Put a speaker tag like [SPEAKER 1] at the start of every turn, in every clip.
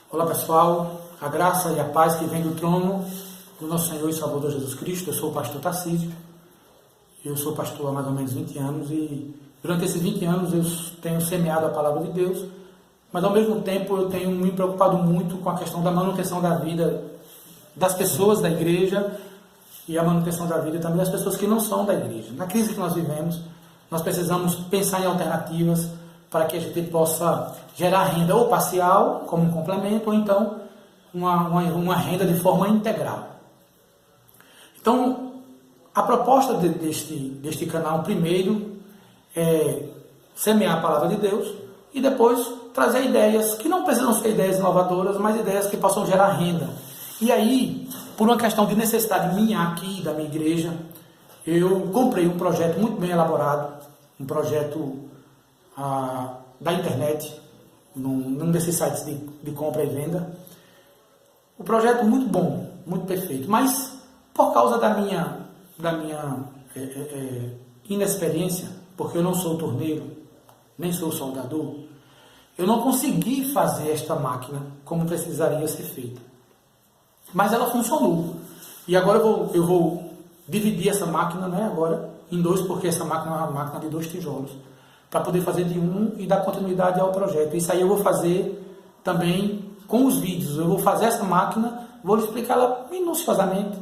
[SPEAKER 1] Olá pessoal, a graça e a paz que vem do trono do nosso Senhor e Salvador Jesus Cristo. Eu sou o pastor Tarcísio, eu sou pastor há mais ou menos 20 anos e durante esses 20 anos eu tenho semeado a palavra de Deus, mas ao mesmo tempo eu tenho me preocupado muito com a questão da manutenção da vida das pessoas da igreja e a manutenção da vida também das pessoas que não são da igreja. Na crise que nós vivemos, nós precisamos pensar em alternativas para que a gente possa gerar renda ou parcial, como um complemento, ou então uma renda de forma integral. Então, a proposta deste canal, primeiro, é semear a palavra de Deus e depois trazer ideias que não precisam ser ideias inovadoras, mas ideias que possam gerar renda. E aí, por uma questão de necessidade minha aqui, da minha igreja, eu comprei um projeto muito bem elaborado, um projeto da internet, num desses sites de compra e venda. Um projeto muito bom, muito perfeito, mas por causa da minha inexperiência, porque eu não sou torneiro, nem sou soldador, eu não consegui fazer esta máquina como precisaria ser feita. Mas ela funcionou. E agora eu vou dividir essa máquina, né, agora em dois, porque essa máquina é uma máquina de 2 tijolos, para poder fazer de um e dar continuidade ao projeto. Isso aí eu vou fazer também com os vídeos. Eu vou fazer essa máquina, vou explicá-la minuciosamente,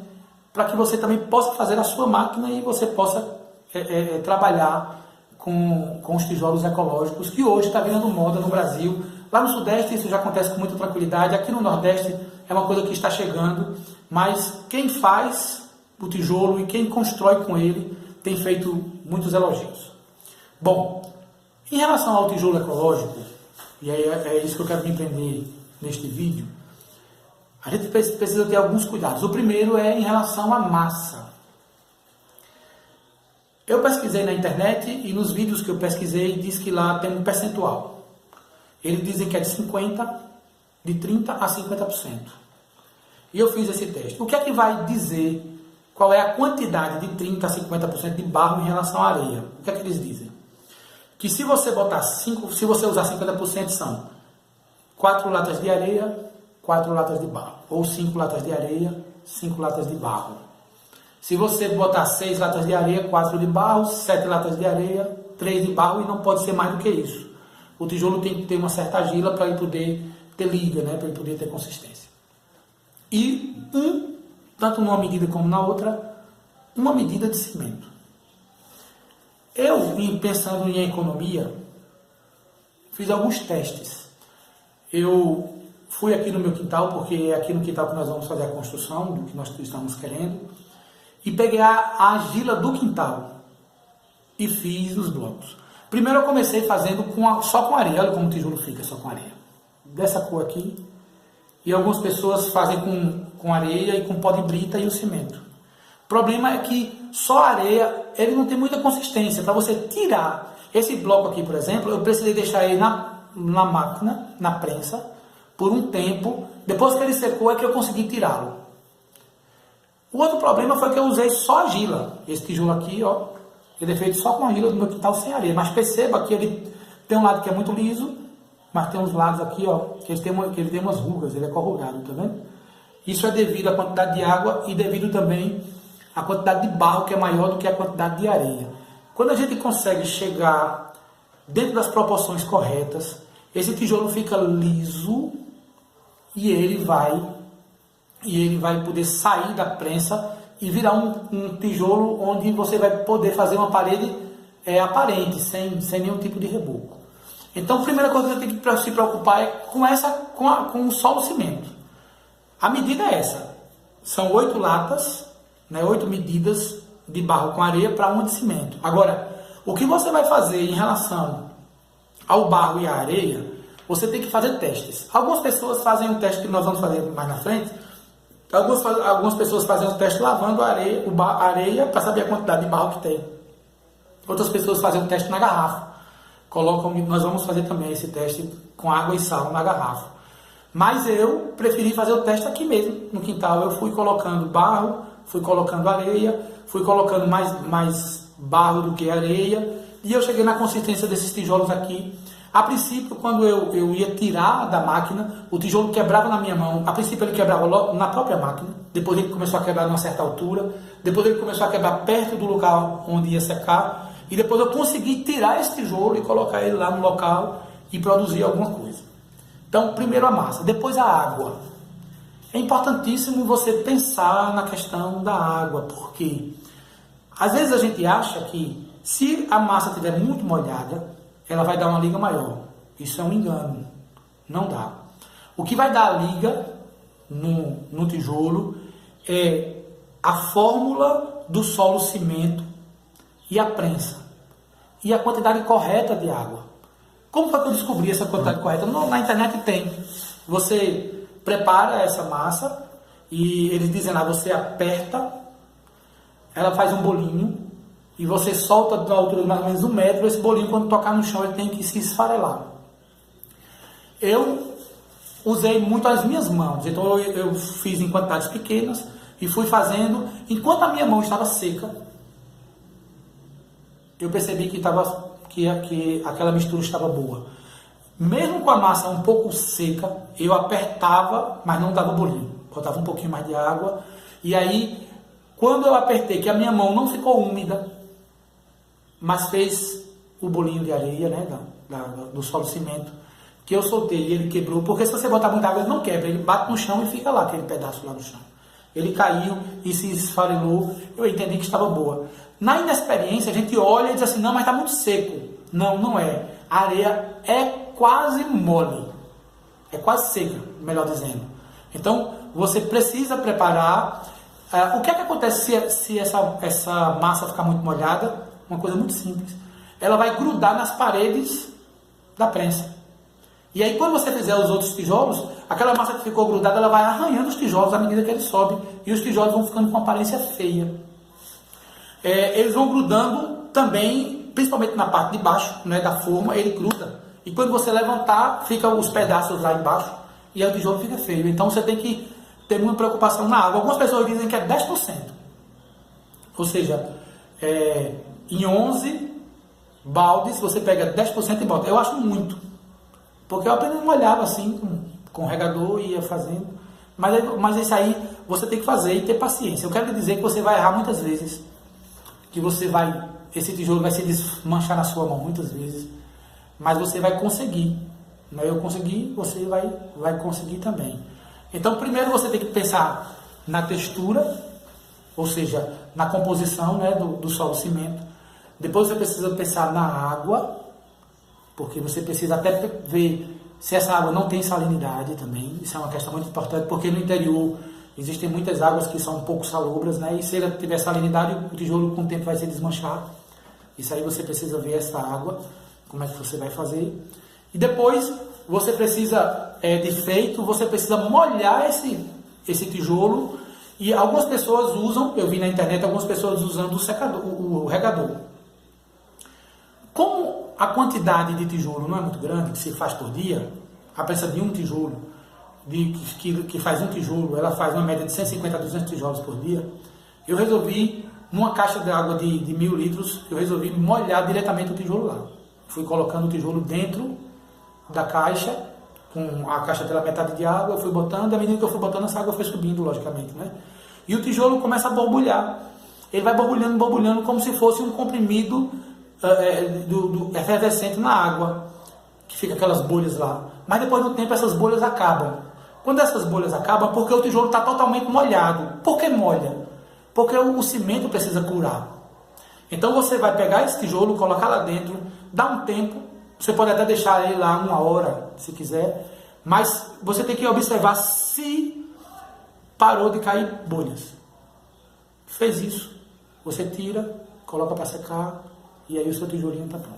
[SPEAKER 1] para que você também possa fazer a sua máquina e você possa trabalhar com os tijolos ecológicos, que hoje está virando moda no Brasil. Lá no Sudeste isso já acontece com muita tranquilidade, aqui no Nordeste é uma coisa que está chegando, mas quem faz o tijolo e quem constrói com ele tem feito muitos elogios. Bom, em relação ao tijolo ecológico, e é isso que eu quero me empreender neste vídeo, a gente precisa ter alguns cuidados. O primeiro é em relação à massa. Eu pesquisei na internet e nos vídeos que eu pesquisei diz que lá tem um percentual. Eles dizem que é de 30% a 50%. E eu fiz esse teste. O que é que vai dizer qual é a quantidade de 30% a 50% de barro em relação à areia? O que é que eles dizem? Que se você botar se você usar 50%, são 4 latas de areia, 4 latas de barro. Ou 5 latas de areia, 5 latas de barro. Se você botar 6 latas de areia, 4 de barro, 7 latas de areia, 3 de barro, e não pode ser mais do que isso. O tijolo tem que ter uma certa argila para ele poder ter liga, né? Para ele poder ter consistência. E tanto numa medida como na outra, uma medida de cimento. Eu, pensando em economia, fiz alguns testes. Eu fui aqui no meu quintal, porque é aqui no quintal que nós vamos fazer a construção do que nós estamos querendo, e peguei a argila do quintal e fiz os blocos. Primeiro eu comecei fazendo só com areia. Olha como o tijolo fica só com areia. Dessa cor aqui. E algumas pessoas fazem com areia e com pó de brita e o cimento. O problema é que só a areia, ele não tem muita consistência. Para você tirar esse bloco aqui, por exemplo, eu precisei deixar ele na máquina, na prensa, por um tempo. Depois que ele secou é que eu consegui tirá-lo. O outro problema foi que eu usei só argila. Esse tijolo aqui, ó, ele é feito só com argila do meu quintal sem areia. Mas perceba que ele tem um lado que é muito liso, mas tem uns lados aqui, ó, que ele tem umas rugas, ele é corrugado, tá vendo? Isso é devido à quantidade de água e devido também à quantidade de barro, que é maior do que a quantidade de areia. Quando a gente consegue chegar dentro das proporções corretas, esse tijolo fica liso e ele vai poder sair da prensa e virar um tijolo onde você vai poder fazer uma parede aparente, sem nenhum tipo de reboco. Então, a primeira coisa que você tem que se preocupar é com só o cimento. A medida é essa. São 8 latas, né, 8 medidas de barro com areia para 1 de cimento. Agora, o que você vai fazer em relação ao barro e à areia, você tem que fazer testes. Algumas pessoas fazem um teste que nós vamos fazer mais na frente. Algumas pessoas fazem um teste lavando a areia para saber a quantidade de barro que tem. Outras pessoas fazem um teste na garrafa. Nós vamos fazer também esse teste com água e sal na garrafa. Mas eu preferi fazer o teste aqui mesmo, no quintal. Eu fui colocando barro, fui colocando areia, fui colocando mais barro do que areia. E eu cheguei na consistência desses tijolos aqui. A princípio, quando eu ia tirar da máquina, o tijolo quebrava na minha mão. A princípio ele quebrava logo na própria máquina, depois ele começou a quebrar numa certa altura, depois ele começou a quebrar perto do local onde ia secar, e depois eu consegui tirar esse tijolo e colocar ele lá no local e produzir alguma coisa. Então, primeiro a massa, depois a água. É importantíssimo você pensar na questão da água, porque às vezes a gente acha que se a massa estiver muito molhada, ela vai dar uma liga maior. Isso é um engano. Não dá. O que vai dar a liga no tijolo é a fórmula do solo cimento e a prensa. E a quantidade correta de água. Como foi que eu descobri essa quantidade correta? Na internet tem. Você prepara essa massa e eles dizem lá, você aperta, ela faz um bolinho e você solta da altura de mais ou menos 1 metro, esse bolinho quando tocar no chão ele tem que se esfarelar. Eu usei muito as minhas mãos, então eu fiz em quantidades pequenas e fui fazendo, enquanto a minha mão estava seca, eu percebi que aquela mistura estava boa. Mesmo com a massa um pouco seca, eu apertava, mas não dava bolinho. Botava um pouquinho mais de água. E aí, quando eu apertei, que a minha mão não ficou úmida, mas fez o bolinho de areia, né, do solo cimento, que eu soltei e ele quebrou. Porque se você botar muita água, ele não quebra. Ele bate no chão e fica lá, aquele pedaço lá no chão. Ele caiu e se esfarelou. Eu entendi que estava boa. Na inexperiência, a gente olha e diz assim, não, mas está muito seco. Não, não é. A areia é quase mole. É quase seca, melhor dizendo. Então, você precisa preparar. O que é que acontece se essa massa ficar muito molhada? Uma coisa muito simples. Ela vai grudar nas paredes da prensa. E aí, quando você fizer os outros tijolos, aquela massa que ficou grudada, ela vai arranhando os tijolos à medida que ele sobe. E os tijolos vão ficando com uma aparência feia. Eles vão grudando também, principalmente na parte de baixo, né, da forma, ele gruda. E quando você levantar, ficam os pedaços lá embaixo e aí o tijolo fica feio. Então você tem que ter muita preocupação na água. Algumas pessoas dizem que é 10%. Ou seja, em 11 baldes você pega 10% e bota. Eu acho muito. Porque eu apenas molhava assim, com o regador e ia fazendo. Mas isso aí você tem que fazer e ter paciência. Eu quero lhe dizer que você vai errar muitas vezes. Que esse tijolo vai se desmanchar na sua mão muitas vezes. Mas você vai conseguir. Eu consegui, você vai conseguir também. Então, primeiro você tem que pensar na textura, ou seja, na composição, né, do solo cimento. Depois você precisa pensar na água, porque você precisa até ver se essa água não tem salinidade também. Isso é uma questão muito importante, porque no interior existem muitas águas que são um pouco salobras, né? E se ela tiver salinidade, o tijolo com o tempo vai se desmanchar. Isso aí você precisa ver essa água, como é que você vai fazer. E depois você precisa, de feito, você precisa molhar esse tijolo. E algumas pessoas usam, eu vi na internet, algumas pessoas usando o regador. Como a quantidade de tijolo não é muito grande, que se faz por dia, a peça de um tijolo, que faz um tijolo, ela faz uma média de 150 a 200 tijolos por dia, eu resolvi, numa caixa de água de 1000 litros, eu resolvi molhar diretamente o tijolo lá. Fui colocando o tijolo dentro da caixa, com a caixa pela metade de água, eu fui botando, à medida que eu fui botando, essa água foi subindo, logicamente, né? E o tijolo começa a borbulhar. Ele vai borbulhando, borbulhando, como se fosse um comprimido efervescente na água, que fica aquelas bolhas lá. Mas depois do tempo essas bolhas acabam. Quando essas bolhas acabam, porque o tijolo está totalmente molhado. Por que molha? Porque o cimento precisa curar. Então você vai pegar esse tijolo, colocar lá dentro, dar um tempo, você pode até deixar ele lá 1 hora, se quiser, mas você tem que observar se parou de cair bolhas. Fez isso, você tira, coloca para secar, e aí o seu tijolinho está pronto.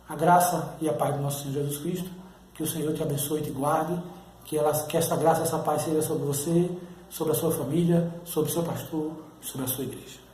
[SPEAKER 1] A graça e a paz do nosso Senhor Jesus Cristo, que o Senhor te abençoe e te guarde, que essa graça e essa paz seja sobre você, sobre a sua família, sobre o seu pastor, sobre a sua igreja.